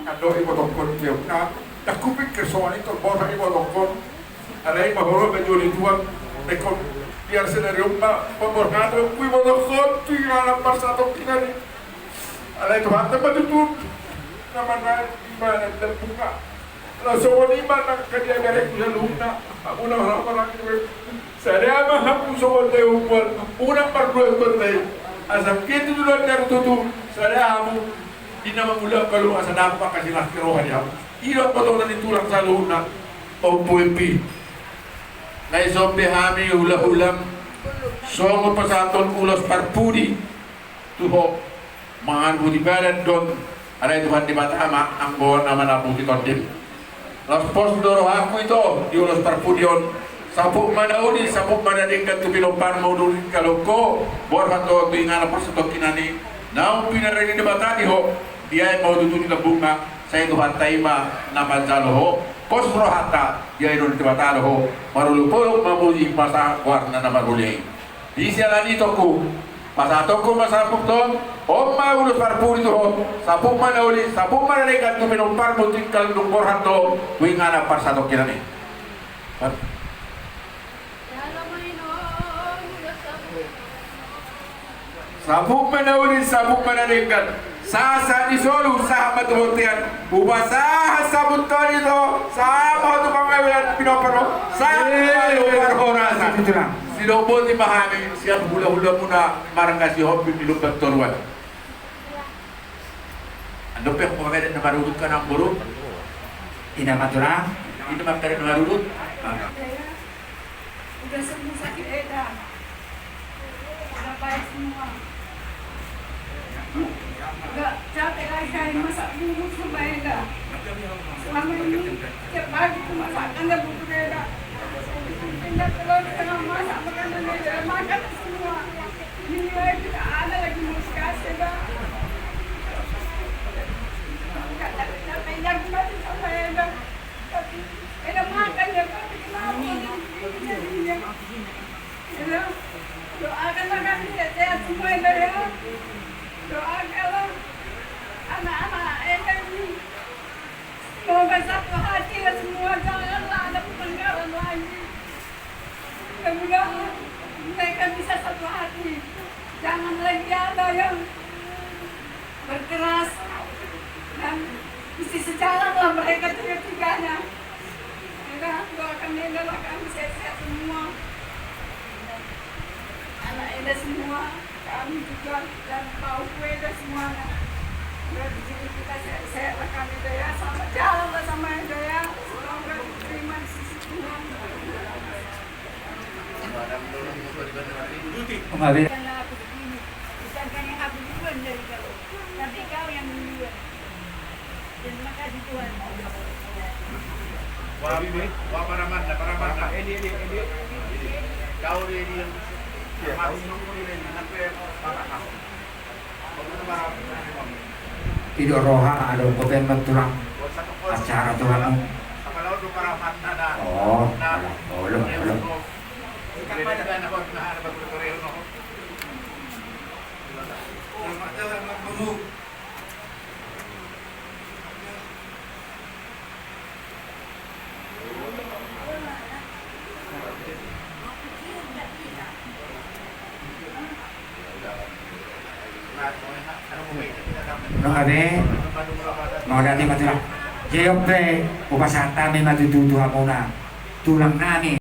ando ibotokon yo na nakupik kesoan itu bora ibotokon alai mahoro bejoli tuan ekon biar senario pemborgado kui ibotokon tinggal satu kinani alai tuhan tempat itu namanya ibadah dan bunga langsung ibadah kerja dari jalurna una orang saya mah hapu soal teupan una perbuat berteu asam kita dulu dari tutu saya hamu ina mamula kalau asa dapat kasih laki rohani hamu ilo potongan itu lang saluna o puipi na isombe hami hula-hulam songo pasaton ulos parpudi tuho mangan budi badan don ada itu di matama anggon nama nabu kitondil las pos doro aku itu di ulos parpudion sapuk mana uni sapuk mana dingkat tu pilopan mau dulu kalau ko borhat to ingana pasatok kinani naung pinarani di batani ho dia mau tutup di bunga saya Tuhan taima nama jaloho kos rohata dia itu di batalo marulupo mamuji masa warna nama gulei di sialani toku masa toku masa pukton omma ulus parpuri to sapuk mana uli sapuk mana dekat tu pinompar mutin kalau dungkor hato wingana pasatok kinani sabuk menawin sabuk menadengkan sasa di solu sahabat hotian ubah sabut tadi itu sama tu pengawin pinopero sama rasa si dobo di mahami siap hula-hula muna marang kasih hobi di lupa toruan ando pek pengawin na marurut ka ng buru ina matura ina makare na marurut udah sembuh sakit Eda udah baik semua enggak capek lagi hari masak bubur sama Eda selama ini tiap pagi aku masakan dan bubur Eda pindah telur tengah masak makanan Eda makan semua ini lagi tidak ada lagi muskas Eda enggak pindah kembali sama Eda tapi Eda makan ya tapi kenapa jadinya Eda doakanlah kami sehat semua Eda ya doakanlah anak-anak Eda ini semoga satu hati semua janganlah ada pertengkaran lagi mudah-mudahan mereka bisa satu hati jangan lagi ada yang berkeras dan mesti sejalan lah mereka tiga-tiganya Eda doakan Eda lah kami sehat-sehat semua anak Eda semua kami juga dan tahu Eda semuanya biar di sini kita sehat lah kami Eda ya sama jalan lah sama Eda ya semoga diterima di sisi Tuhan karena aku begini bukan yang aku duluan dari kau tapi kau yang duluan terima kasih Tuhan wah paraman ini kau ini yang tidak roha ada kopen tulang acara tulang oh belum no ade mau dati matulah jeyok be upasata may matututuha muna tulang nani